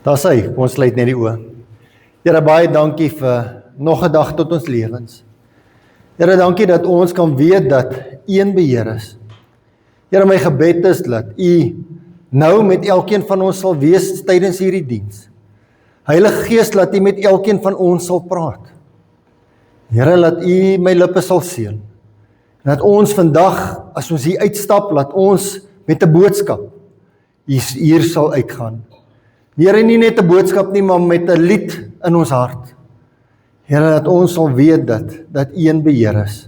Daar's hy, kom ons sluit net die oë. Here, baie dankie vir nog 'n dag tot ons lewens. Here, dankie dat ons kan weet dat U in beheer is. Here, my gebed is dat U nou met elkeen van ons sal wees tydens hierdie diens. Heilige Gees, laat U met elkeen van ons sal praat. Here, laat U my lippe sal seën. Dat ons vandag, as ons hier uitstap, laat ons met 'n boodskap hier sal uitgaan. Here, nie net 'n boodskap nie, maar met 'n lied in ons hart. Here, dat ons sal weet dat U in beheer is.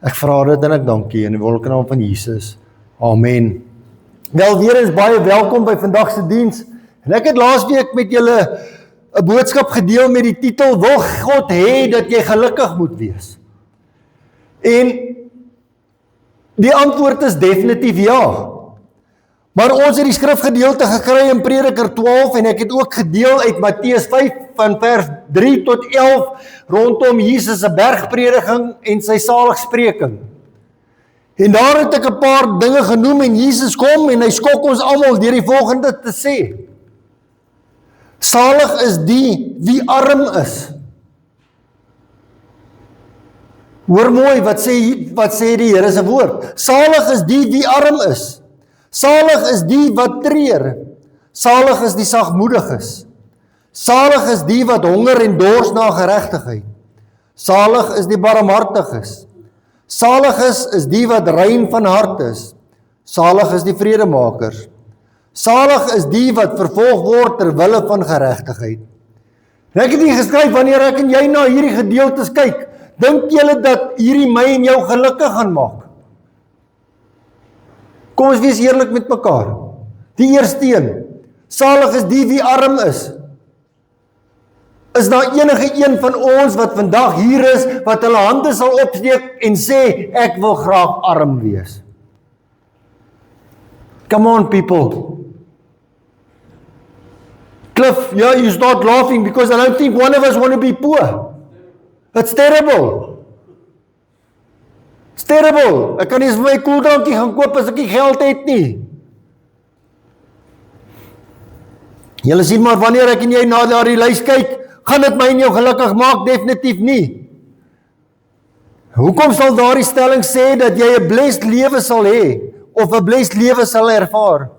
Ek vra dit en ek dank U in die wonderlike naam van Jesus. Amen. Wel, weer eens baie welkom by vandag se diens. En ek het laasweek met julle 'n boodskap gedeel met die titel: Wil God hê dat jy gelukkig moet wees? En die antwoord is definitief ja. Maar ons het die skrifgedeelte gekry in Prediker 12 en ek het ook gedeel uit Matteus 5 van vers 3 tot 11 rondom Jesus se bergprediking en sy saligspreking. En daar het ek 'n paar dinge genoem en Jesus kom en hy skok ons almal deur die volgende te sê: Salig is die wie arm is. Hoor mooi wat sê die Here se woord. Salig is die wie arm is. Salig is die wat treur. Salig is die sagmoediges. Salig is die wat honger en dors na geregtigheid. Salig is die barmhartiges. Salig is die wat rein van hart is. Salig is die vredemakers. Salig is die wat vervolg word ter wille van geregtigheid. En ek het hier geskryf, wanneer ek en jy na hierdie gedeeltes kyk, dink julle dat hierdie my en jou gelukkig gaan maak? Kom ons wees eerlik met mekaar. Die eerste een, salig is die wie arm is. Is daar enige een van ons wat vandag hier is, wat hulle hande sal opsteek en sê, ek wil graag arm wees? Come on people. Cliff, yeah, you start laughing because I don't think one of us want to be poor. It's terrible. It's terrible. Ek kan nie vir my koeldrankie gaan koop as ek nie geld het nie. Julle sien maar, wanneer ek en jy na daardie lys kyk, gaan dit my en jou gelukkig maak? Definitief nie. Hoekom sal daardie stelling sê dat jy 'n blessed lewe sal hê of 'n blessed lewe sal ervaar?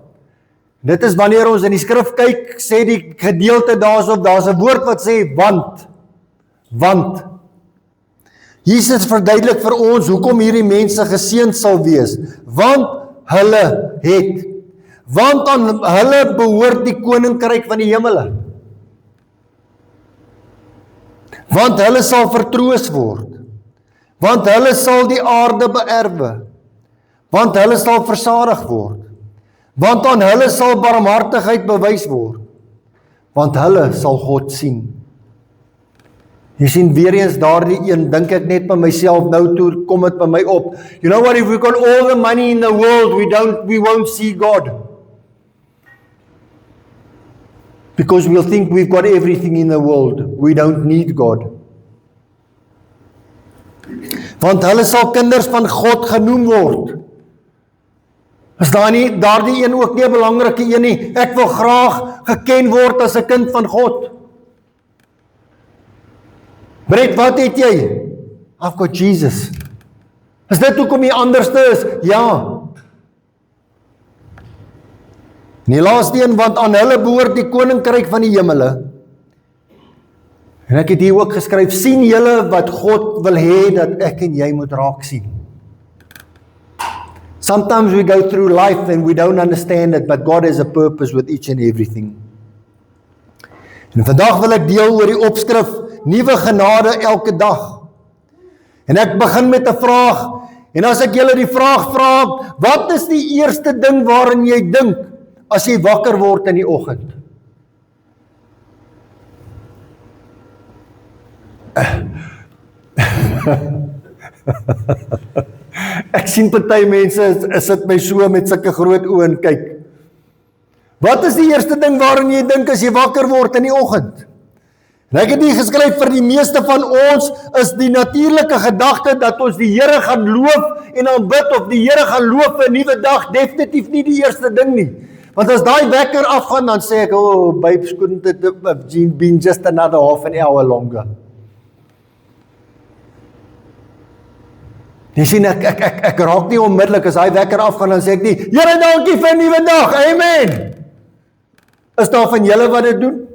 Dit is wanneer ons in die skrif kyk, sê die gedeelte daar's 'n woord wat sê want. Jesus verduidelik vir ons hoekom hierdie mense geseënd sal wees, want hulle het. Want aan hulle behoort die koninkryk van die hemele. Want hulle sal vertroos word. Want hulle sal die aarde beerwe. Want hulle sal versadig word. Want aan hulle sal barmhartigheid bewys word. Want hulle sal God sien. Jy sien weer eens daardie een, dink ek net by myself, nou toe kom dit by my op. You know what, if we got all the money in the world, we won't see God. Because we'll think we've got everything in the world. We don't need God. Want hulle sal kinders van God genoem word. Is daar nie daardie een ook nie 'n belangrike een nie? Ek wil graag geken word as 'n kind van God. Brett, wat het jy? I've got Jesus. Is dit hoekom jy anderste is? Ja. En die laaste een, want aan hulle behoort die koninkryk van die hemele. En ek het hier ook geskryf, sien julle wat God wil hê dat ek en jy moet raak sien. Sometimes we go through life and we don't understand it, but God has a purpose with each and everything. En vandag wil ek deel oor die opskrif, nuwe genade elke dag. En ek begin met 'n vraag, en as ek julle die vraag vra, wat is die eerste ding waarin jy dink, as jy wakker word in die oggend? Ek sien party mense sit my so met sulke groot oë en kyk. Wat is die eerste ding waarin jy dink as jy wakker word in die oggend? En ek het hier geskryf, vir die meeste van ons is die natuurlike gedagte dat ons die Here gaan loof en aanbid, of die Here gaan loof vir 'n nuwe dag, definitief nie die eerste ding nie. Want as daai wekker afgaan, dan sê ek, oh, babes, couldn't it have been just another half an hour longer? Jy sien, ek raak nie onmiddellik, as daai wekker afgaan, dan sê ek nie, Here, dankie vir 'n nuwe dag, amen. Is daar van julle wat dit doen?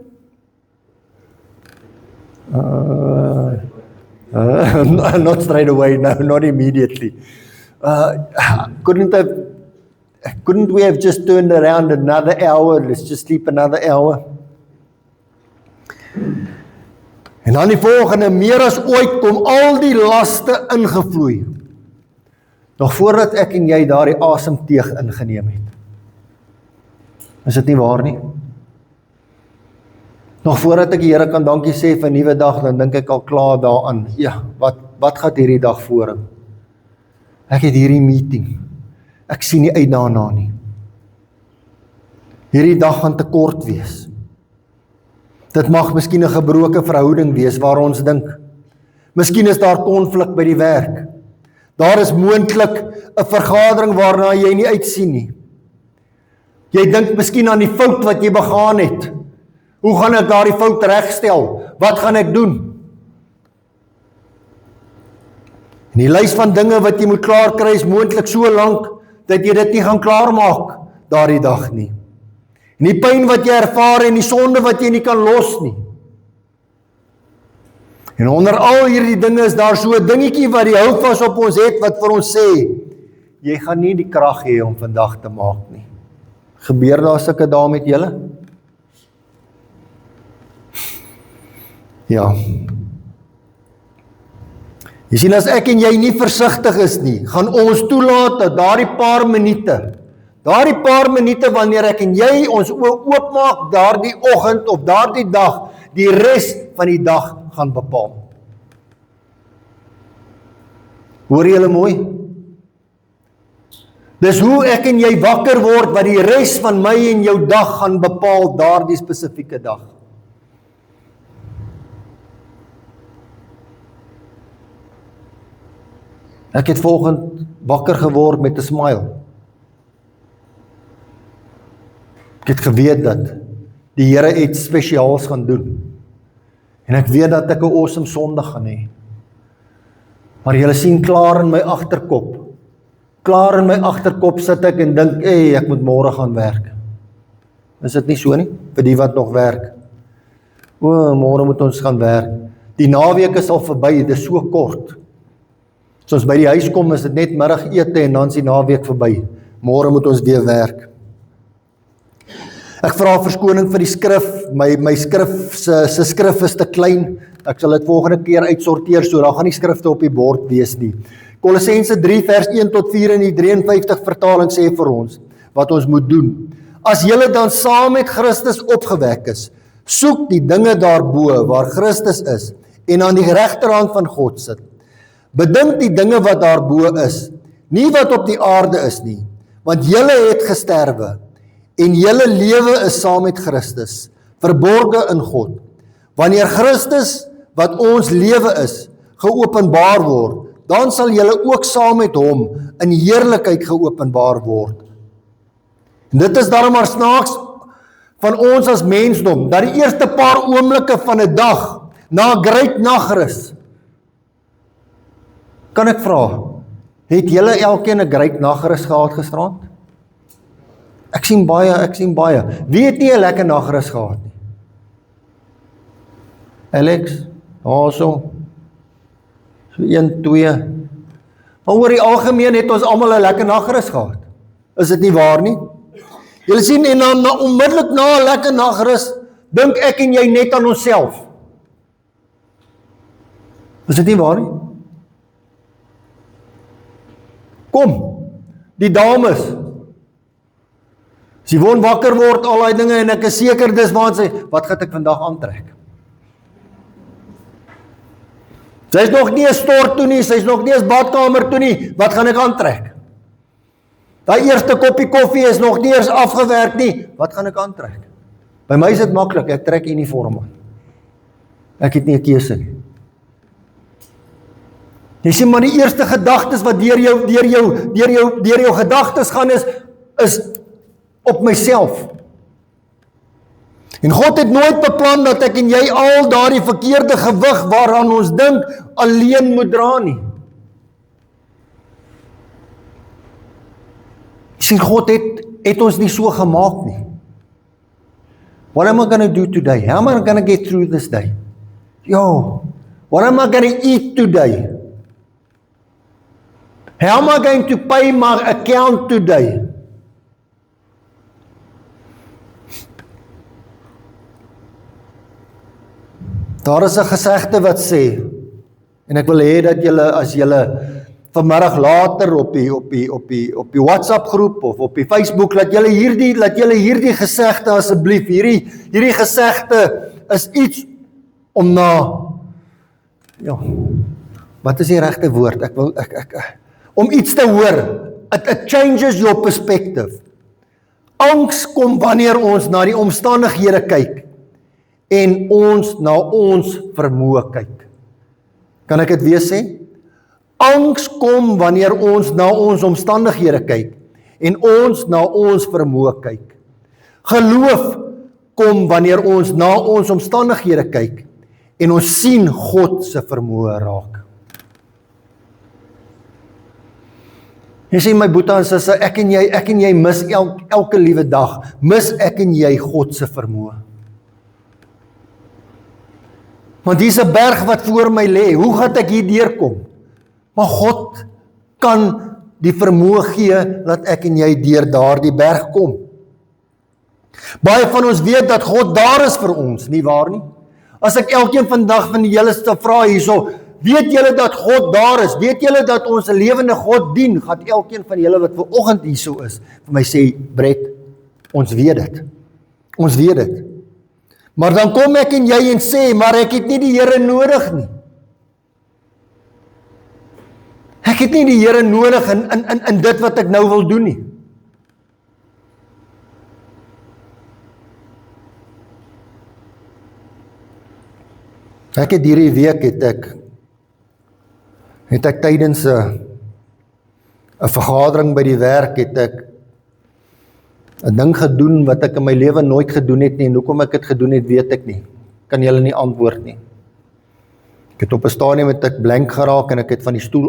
Not straight away, no, not immediately. Couldn't we have just turned around another hour? Let's just sleep another hour. En dan die volgende, meer as ooit kom al die laste ingevloei. Nog voordat ek en jy daardie asemteug ingeneem het. Is dit nie waar nie? Nog voordat ek die Here kan dankie sê vir 'n nuwe dag, dan dink ek al klaar daaraan. Ja, wat gaan hierdie dag voorhou? Ek het hierdie meeting. Ek sien nie uit daarna nie. Hierdie dag gaan te kort wees. Dit mag miskien 'n gebroke verhouding wees waar ons dink. Miskien is daar konflik by die werk. Daar is moontlik 'n vergadering waarna jy nie uitsien nie. Jy dink miskien aan die fout wat jy begaan het. Hoe gaan ek daardie fout regstel? Wat gaan ek doen? En die lys van dinge wat jy moet klaar kry is moontlik so lank dat jy dit nie gaan klaarmaak daardie dag nie. En die pyn wat jy ervaar en die sonde wat jy nie kan los nie. En onder al hierdie dinge is daar so 'n dingetjie wat die houvas op ons het wat vir ons sê, jy gaan nie die krag hê om vandag te maak nie. Gebeur daar sulke dae met julle? Ja. Jy sien, as ek en jy nie versigtig is nie, gaan ons toelaat dat daardie paar minute wanneer ek en jy ons oopmaak daardie oggend of daardie dag, die res van die dag gaan bepaal. Hoor julle mooi? Dis hoe ek en jy wakker word wat die res van my en jou dag gaan bepaal, daardie spesifieke dag. Ek het vanoggend wakker geword met 'n smile. Ek het geweet dat die Here iets spesiaals gaan doen. En ek weet dat ek 'n awesome Sondag gaan hê. Maar julle sien, klaar in my agterkop sit ek en dink, ek moet môre gaan werk. Is dit nie so nie? Vir die wat nog werk. Môre moet ons gaan werk. Die naweek is al verby, dit is so kort. So as by die huis kom, is dit net middagete en dan is die naweek verby. Môre moet ons weer werk. Ek vra verskoning vir die skrif. My skrif se skrif is te klein. Ek sal dit volgende keer uitsorteer, so daar gaan nie skrifte op die bord wees nie. Kolossense 3 vers 1 tot 4 in die 53 vertaling sê vir ons wat ons moet doen. As julle dan saam met Christus opgewek is, soek die dinge daarbo waar Christus is en aan die regterhand van God sit. Bedink die dinge wat daarbo is, nie wat op die aarde is nie, want julle het gesterwe en julle lewe is saam met Christus, verborge in God. Wanneer Christus, wat ons lewe is, geopenbaar word, dan sal julle ook saam met hom in heerlikheid geopenbaar word. En dit is daarom maar snaaks van ons as mensdom, dat die eerste paar oomblikke van 'n dag, na 'n great nagrus, kan ek vra, het julle elkeen 'n great nagrus gehad gisterand? Ek sien baie. Wie het nie 'n lekker nagrus gehad nie? Alex, so 1, 2. Maar oor die algemeen het ons almal 'n lekker nagrus gehad. Is dit nie waar nie? Julle sien, en dan onmiddellik na 'n lekker nagrus, dink ek en jy net aan onsself. Is dit nie waar nie? Kom, die dames. As Yvonne wakker word, al die dinge, en ek is seker dis waar sy, wat gaan ek vandag aantrek? Sy is nog nie 'n stort toe nie, sy is nog nie 'n badkamer toe nie, wat gaan ek aantrek? Daai eerste koppie koffie is nog nie eens afgewerk nie, wat gaan ek aantrek? By my is dit maklik, ek trek uniform aan. Ek het nie 'n keuse nie. Jy sien, maar die eerste gedagtes wat deur jou gedagtes gaan is op myself. En God het nooit beplan dat ek en jy al daardie verkeerde gewig waaraan ons dink, alleen moet dra nie. Sien, God het ons nie so gemaak nie. What am I going to do today? How am I going to get through this day? What am I going to eat today? How am I going to pay my account today? Daar is 'n gesegde wat sê, en ek wil hê dat julle, as julle vanmiddag later op die WhatsApp groep of op die Facebook, laat julle hierdie gesegde asseblief, hierdie gesegde is iets om wat is die regte woord? Om iets te hoor. It changes your perspective. Angs kom wanneer ons na die omstandighede kyk en ons na ons vermoë kyk. Kan ek dit weer sê? Angs kom wanneer ons na ons omstandighede kyk en ons na ons vermoë kyk. Geloof kom wanneer ons na ons omstandighede kyk en ons sien God se vermoë raak. Jy sê my boetie en susse, ek en jy mis elke liewe dag, mis ek en jy God se vermoë. Want hier's 'n berg wat voor my lê, hoe gaan ek hier deurkom? Maar God kan die vermoë gee, dat ek en jy deur daardie berg kom. Baie van ons weet dat God daar is vir ons, nie waar nie? As ek elkeen vandag van julle sal vra hierso, weet julle dat God daar is? Weet julle dat ons 'n lewende God dien? Gaan elkeen van julle wat vanoggend hierso is, vir my sê, Brett, ons weet dit. Ons weet dit. Maar dan kom ek en jy en sê, maar ek het nie die Here nodig nie. Ek het nie die Here nodig in dit wat ek nou wil doen nie. Ek het hierdie week het ek tydens 'n vergadering by die werk het ek 'n ding gedoen wat ek in my lewe nooit gedoen het nie, en hoekom ek dit gedoen het, weet ek nie. Kan julle nie antwoord nie. Ek het op 'n stadium het ek blank geraak en ek het van die stoel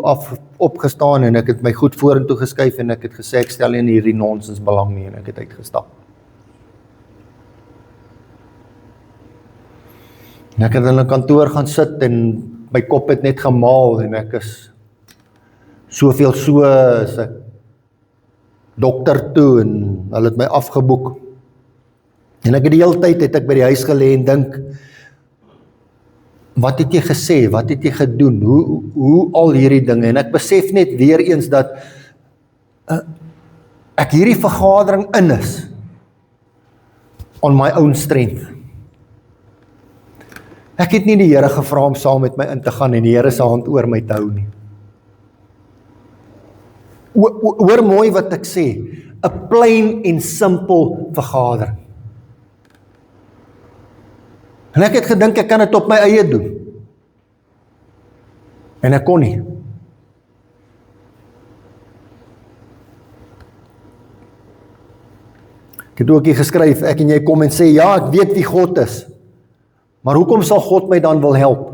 opgestaan en ek het my goed vorentoe geskuif en ek het gesê ek stel nie in hierdie nonsens belang nie en ek het uitgestap. En ek het in 'n kantoor gaan sit en my kop het net gemaal en ek is soveel as ek dokter toe en hulle het my afgeboek. En ek het die hele tyd het ek by die huis gelê en dink, wat het jy gesê, wat het jy gedoen, hoe al hierdie dinge, en ek besef net weer eens dat ek hierdie vergadering in is, on my own strength. Ek het nie die Here gevra om saam met my in te gaan en die Here se hand oor my te hou nie. Hoor mooi wat ek sê, 'n plain en simple vergadering. En ek het gedink ek kan dit op my eie doen. En ek kon nie. Ek het ook hier geskryf, ek en jy kom en sê, ja, ek weet wie God is. Maar hoekom sal God my dan wil help?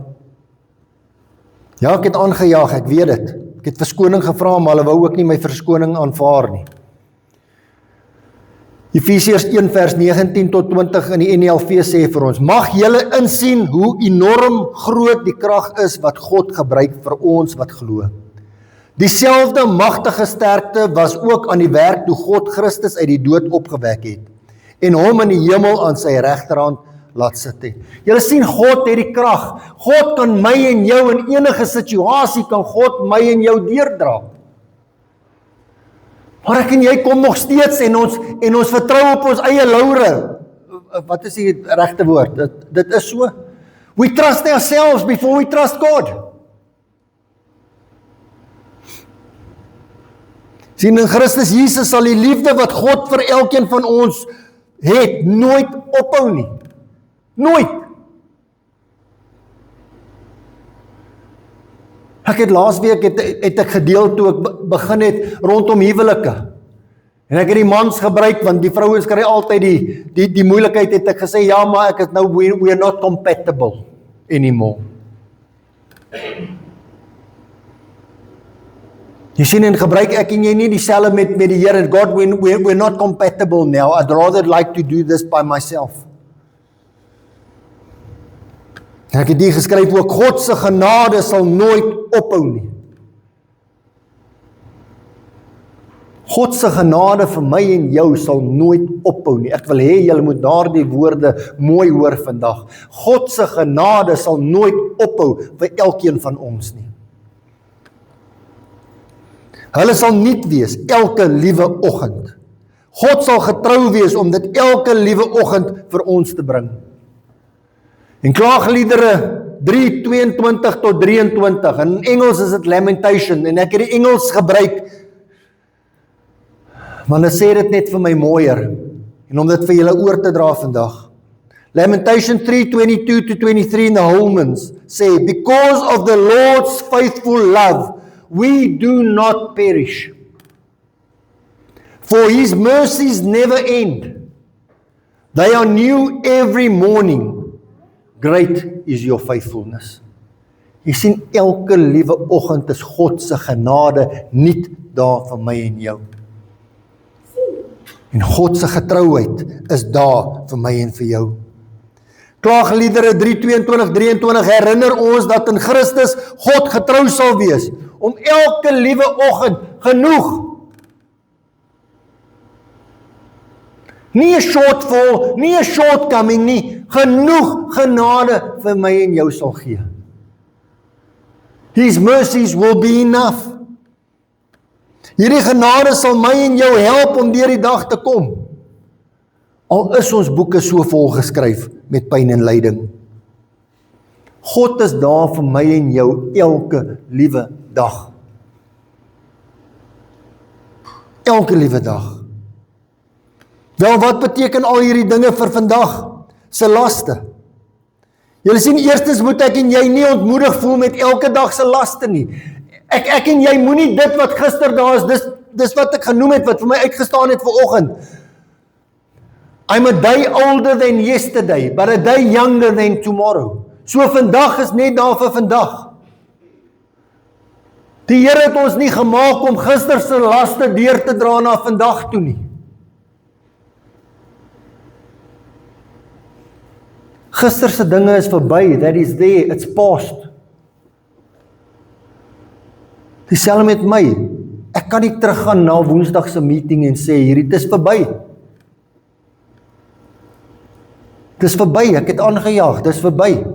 Ja, ek het aangejaag, ek weet dit. Ek het verskoning gevra, maar hulle wou ook nie my verskoning aanvaar nie. Efesiërs 1 vers 19 tot 20 in die NLV sê vir ons, mag julle insien hoe enorm groot die krag is wat God gebruik vir ons wat glo. Dieselfde magtige sterkte was ook aan die werk toe God Christus uit die dood opgewek het en hom in die hemel aan sy regterhand laat sit het. Julle sien, God het die krag. God kan my en jou in enige situasie, kan God my en jou deurdra. Maar ek en jy kom nog steeds en ons vertrou op ons eie laure. Wat is die regte woord? Dit is so. We trust ourselves before we trust God. Sien, in Christus Jesus sal die liefde wat God vir elkeen van ons het, nooit ophou nie. Nooit. Ek het laasweek het ek gedeel toe ek begin het rondom huwelike. En ek het die mans gebruik, want die vrouens kry altyd die moeilikheid, het ek gesê, ja, maar ek is nou, we are not compatible anymore. Jy sien, en gebruik ek en jy nie dieselfde met die Here, God, we're not compatible now, I'd rather like to do this by myself. En ek het hier geskryf ook, God se genade sal nooit ophou nie. God se genade vir my en jou sal nooit ophou nie. Ek wil hê julle moet daardie woorde mooi hoor vandag. God se genade sal nooit ophou vir elkeen van ons nie. Hulle sal nuut wees elke liewe oggend. God sal getrou wees om dit elke liewe oggend vir ons te bring. En Klaagliedere 3:22 tot 23, in Engels is dit Lamentation, en ek het die Engels gebruik, want dit sê dit net vir my mooier, en om dit vir julle oor te dra vandag. Lamentation 3:22 to 23 in the Holmans sê, because of the Lord's faithful love, we do not perish. For his mercies never end. They are new every morning. Great is your faithfulness. Jy sien, elke liewe oggend is God se genade nuut daar vir my en jou. En God se getrouheid is daar vir my en vir jou. Klaagliedere 3:22-23 herinner ons dat in Christus God getrou sal wees, om elke liewe oggend genoeg. Nie 'n shortfall, nie 'n shortcoming nie, genoeg genade vir my en jou sal gee. His mercies will be enough. Hierdie genade sal my en jou help om deur die dag te kom. Al is ons boeke so vol geskryf met pyn en lyding. God is daar vir my en jou elke liewe dag. Elke liewe dag. Wel, wat beteken al hierdie dinge vir vandag se laste? Julle sien, eerstens moet ek en jy nie ontmoedig voel met elke dag se laste nie. Ek en jy moenie dit wat gister daar is, dis wat ek genoem het, wat vir my uitgestaan het vanoggend. I'm a day older than yesterday, but a day younger than tomorrow. So vandag is net daar vir vandag. Die Here het ons nie gemaak om gister se laste deur te dra na vandag toe nie. Gister se dinge is verby, that is there, it's past. Dieselfde met my. Ek kan nie teruggaan na Woensdag se meeting en sê hierdie is verby. Dis verby, ek het aangejaag, dis verby.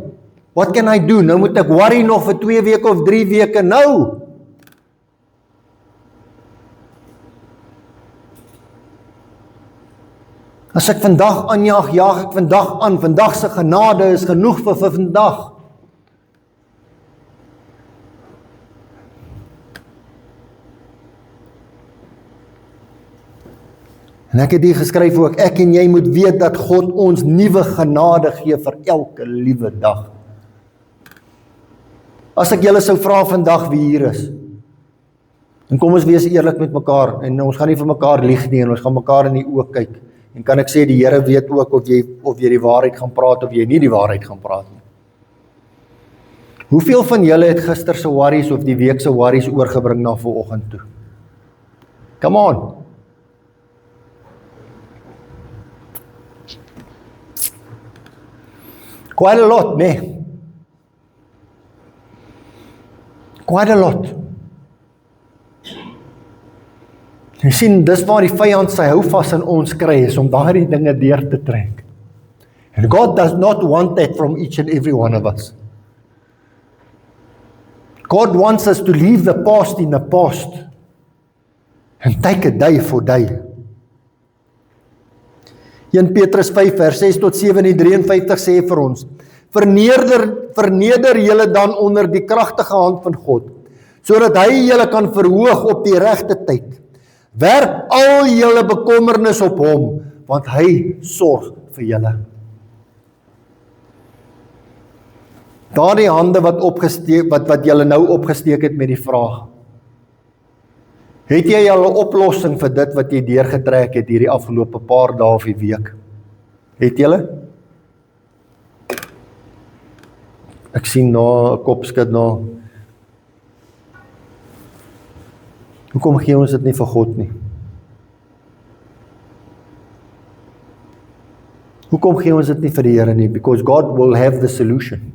What can I do? Nou moet ek worry nog vir 2 weke of 3 weke, nou. As ek vandag aanjaag, jaag ek vandag aan. Vandag se genade is genoeg vir vandag. En ek het hier geskryf ook, ek en jy moet weet dat God ons nuwe genade gee vir elke liewe dag. As ek julle sou vra vandag wie hier is, en kom ons wees eerlik met mekaar, en ons gaan nie vir mekaar lieg nie, en ons gaan mekaar in die oë kyk, en kan ek sê, die Here weet ook of jy die waarheid gaan praat, of jy nie die waarheid gaan praat nie. Hoeveel van julle het gister se worries, of die week se worries oorgebring na vanoggend toe? Come on! Quite a lot, nee. Quite a lot. Jy sien, dis waar die vyand sy houvas in ons kry, is om daardie dinge deur te trek. And God does not want that from each and every one of us. God wants us to leave the past in the past and take a day for day. 1 Petrus 5 vers 6 tot 7 en 53 sê vir ons, verneder julle dan onder die kragtige hand van God, sodat hy julle kan verhoog op die regte tyd. Werp al julle bekommernis op hom, want hy sorg vir julle. Daardie hande wat julle nou opgesteek het met die vraag, Het jy al 'n oplossing vir dit wat jy deurgetrek het hierdie afgelope paar dae of die week? Het julle? Ek sien na 'n kopskud na. Hoekom gee ons dit nie vir God nie? Hoekom gee ons dit nie vir die Here nie? Because God will have the solution.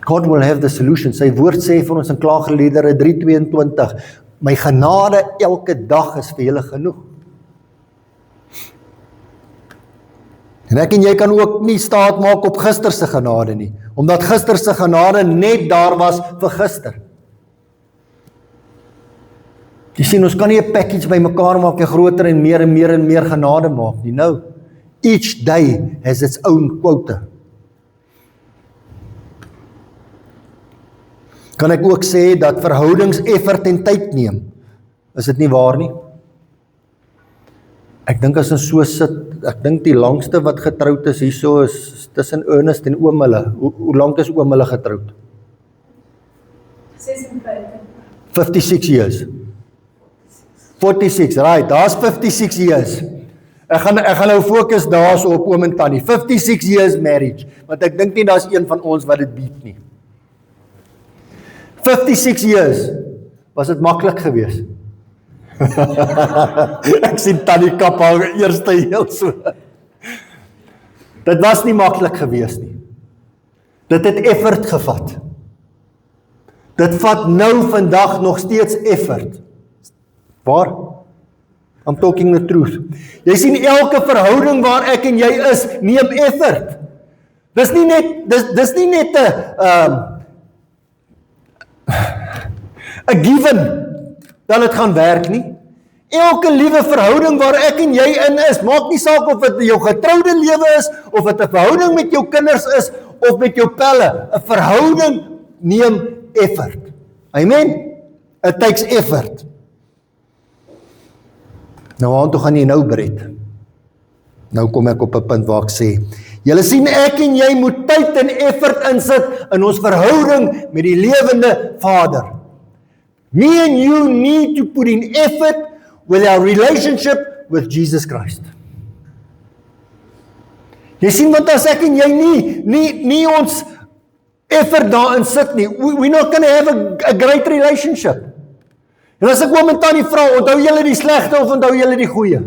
God will have the solution. Sy woord sê vir ons in Klaagliedere 3:22, my genade elke dag is vir julle genoeg. En ek en jy kan ook nie staat maak op gister se genade nie, omdat gister se genade net daar was vir gister. Jy sien, ons kan nie 'n package by mekaar maak en groter en meer genade maak nie. No, each day has its own quota. Kan ek ook sê dat verhoudings effort en tyd neem? Is dit nie waar nie? Ek dink as ons so sit, ek dink die langste wat getroud is hierso is tussen Ernest en oom hulle. Hoe lank is oom hulle getroud? 56 years. 46, right, daar's 56 years. Ek gaan nou fokus daarso op oom en tannie. 56 years marriage, want ek dink nie daar's een van ons wat dit beat nie. 56 years, was dit maklik geweest? Ek sien tannie kap al eerste heel so. Dit was nie maklik geweest nie. Dit het effort gevat. Dit vat nou vandag nog steeds effort. Waar? I'm talking the truth. Jy sien, elke verhouding waar ek en jy is, neem effort. Dis nie net 'n given dat dit gaan werk nie. Elke liewe verhouding waar ek en jy in is, maak nie saak of dit jou getroude lewe is, of dit 'n verhouding met jou kinders is, of met jou pelle. 'n Verhouding neem effort. Amen? It takes effort. Nou waartoe gaan jy nou Bret? Nou kom ek op 'n punt waar ek sê, julle sien, ek en jy moet tyd en effort insit in ons verhouding met die lewende Vader. Me and you need to put in effort with our relationship with Jesus Christ. Jy sien, want as ek en jy nie ons effort daarin sit nie, we're not going to have a great relationship. En as ek oom en tannie vra, onthou julle die slegte of onthou julle die goeie?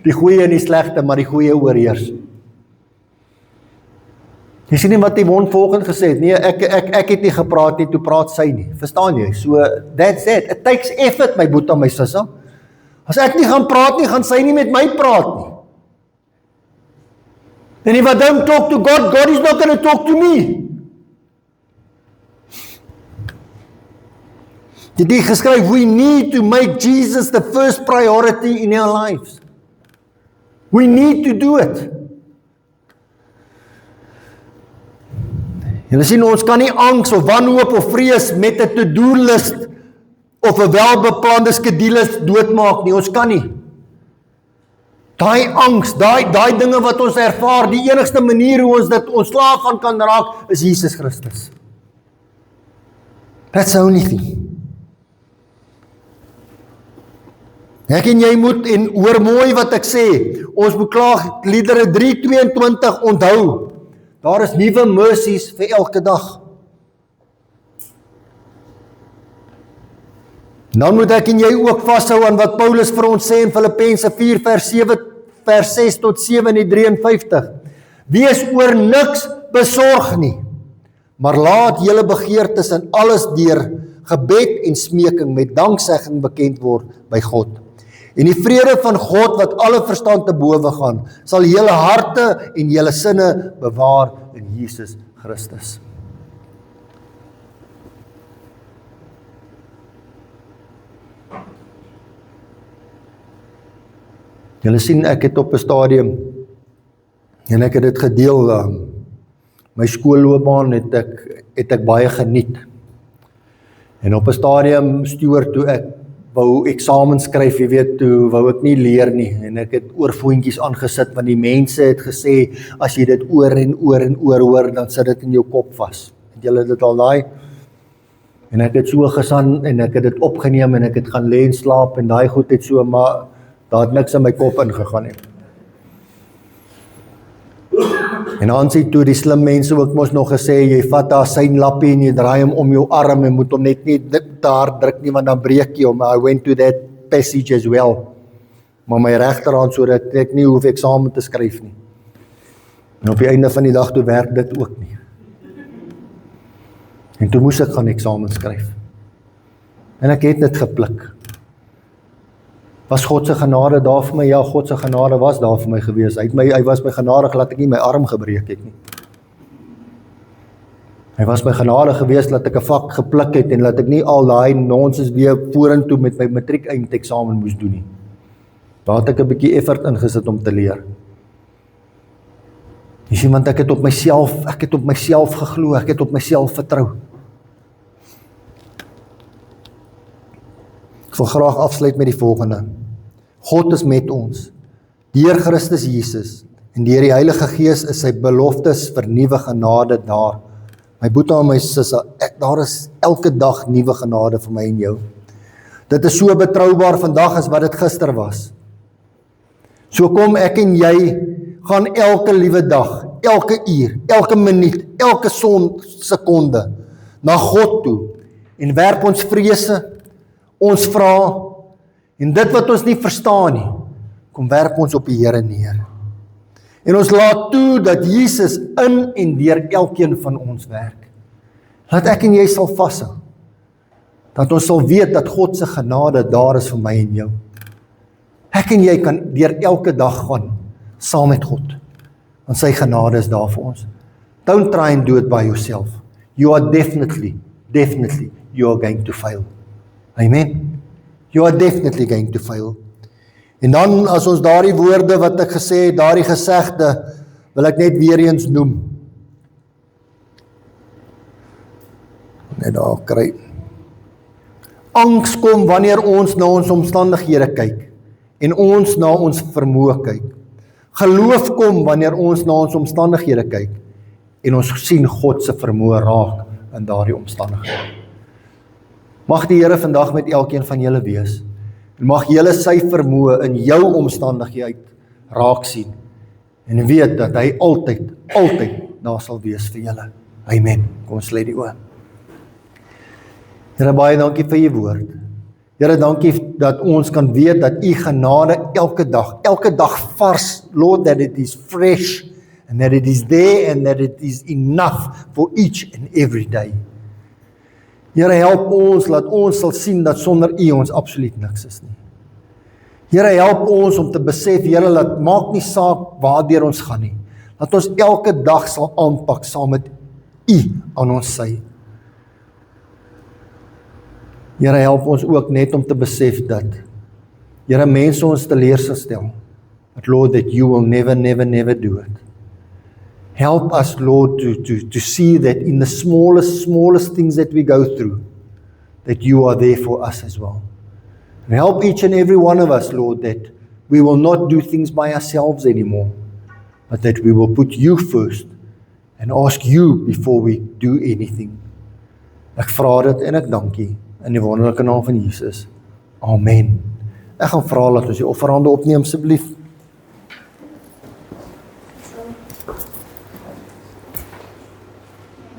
Die goeie en die slegte, maar die goeie oorheers. Jy sien nie wat die wond volgend gesê het, nee, ek het nie gepraat nie, toe praat sy nie, verstaan jy? So, that's it, it takes effort, my boeta, my sissa. As ek nie gaan praat nie, gaan sy nie met my praat nie. And if I don't talk to God, God is not going to talk to me. Dit is geskryf, we need to make Jesus the first priority in our lives. We need to do it. Julle sien, ons kan nie angs of wanhoop of vrees met 'n to-do list of 'n welbeplande skedules doodmaak nie, ons kan nie. Daai angs, daai dinge wat ons ervaar, die enigste manier hoe ons dit ontslaaf van kan raak, is Jesus Christus. That's the only thing. Ek en jy moet, en hoor mooi wat ek sê, ons moet Klaagliedere 3:22 onthou. Daar is nuwe mercies vir elke dag. Dan moet ek en jy ook vashou aan wat Paulus vir ons sê in Filippense 4 vers 6 tot 7 in die 53. Wees oor niks besorg nie, maar laat julle begeertes in alles deur gebed en smeking met danksegging bekend word by God. En die vrede van God wat alle verstand te bowe gaan, sal julle harte en julle sinne bewaar in Jesus Christus. Julle sien, ek het op 'n stadium, en ek het dit gedeel, my skoolloopbaan het ek baie geniet. En op 'n stadium stoor toe ek wou eksamen skryf, jy weet, toe wou ek nie leer nie, en ek het oorvoentjies aangesit, want die mense het gesê, as jy dit oor en oor en oor hoor, dan sit dit in jou kop vas. Het julle dit al daai? En ek het so gesaan, en ek het dit opgeneem, en ek het gaan lê en slaap, en daai goed het so, maar daar het niks in my kop ingegaan nie. En dan sê toe die slim mense ook mos nog gesê, jy vat daar synlappie en jy draai hom om jou arm en moet hom net nie te hard druk nie, want dan breek jy hom. I went to that passage as well. Maar my regterhand sodat ek nie hoef eksamen te skryf nie. En op die einde van die dag toe werk dit ook nie. En toe moes ek gaan eksamen skryf. En ek het dit gepluk. Was God se genade daar vir my? Ja, God se genade was daar vir my gewees. Hy was my genadig, laat ek nie my arm gebreek het nie. Hy was my genade gewees, laat ek 'n vak gepluk het, en laat ek nie al daai nonsens weer vorentoe met my matriek eindeksamen moes doen nie. Daar het ek 'n bietjie effort ingesit om te leer. Jy sien, want ek het op myself geglo, ek het op myself vertrou. Ek wil graag afsluit met die volgende. God is met ons, deur Christus Jesus, en deur die Heilige Gees is sy beloftes vir nuwe genade daar. My boetie en my sisse, daar is elke dag nuwe genade vir my en jou. Dit is so betroubaar vandag as wat dit gister was. So kom ek en jy, gaan elke liewe dag, elke uur, elke minuut, elke sekonde, na God toe, en werp ons vrese, ons vra, en dit wat ons nie verstaan nie, kom werp ons op die Here neer. En ons laat toe dat Jesus in en deur elkeen van ons werk. Laat ek en jy sal vashou, dat ons sal weet dat God se genade daar is vir my en jou. Ek en jy kan deur elke dag gaan, saam met God, want sy genade is daar vir ons. Don't try and do it by yourself. You are definitely, you are going to fail. Amen. You are definitely going to fail. En dan as ons daardie woorde wat ek gesê het, daardie gesegde, wil ek net weer eens noem. Net daar kry. Angs kom wanneer ons na ons omstandighede kyk, en ons na ons vermoë kyk. Geloof kom wanneer ons na ons omstandighede kyk, en ons sien God se vermoë raak in daardie omstandighede. Mag die Here vandag met elkeen van julle wees, en mag julle sy vermoë in jou omstandighede raak sien, en weet dat hy altyd daar sal wees vir julle. Amen. Kom ons sluit die oë. Here, baie dankie vir u woord. Here, dankie dat ons kan weet dat u genade elke dag vars, Lord, that it is fresh, and that it is there, and that it is enough for each and every day. Here, help ons, laat ons sal sien dat sonder u ons absoluut niks is nie. Here, help ons om te besef, Here, laat maak nie saak waardeur ons gaan nie. Laat ons elke dag sal aanpak saam met u aan ons sy. Here, help ons ook net om te besef dat, Here, mense ons teleer sal stel, but Lord, that you will never do it. Help us, Lord, to see that in the smallest things that we go through, that you are there for us as well. And help each and every one of us, Lord, that we will not do things by ourselves anymore, but that we will put you first and ask you before we do anything. Ek vra dit en ek dankie in die wonderlike naam van Jesus. Amen. Ek gaan vra dat ons die offerhande opneem asseblief.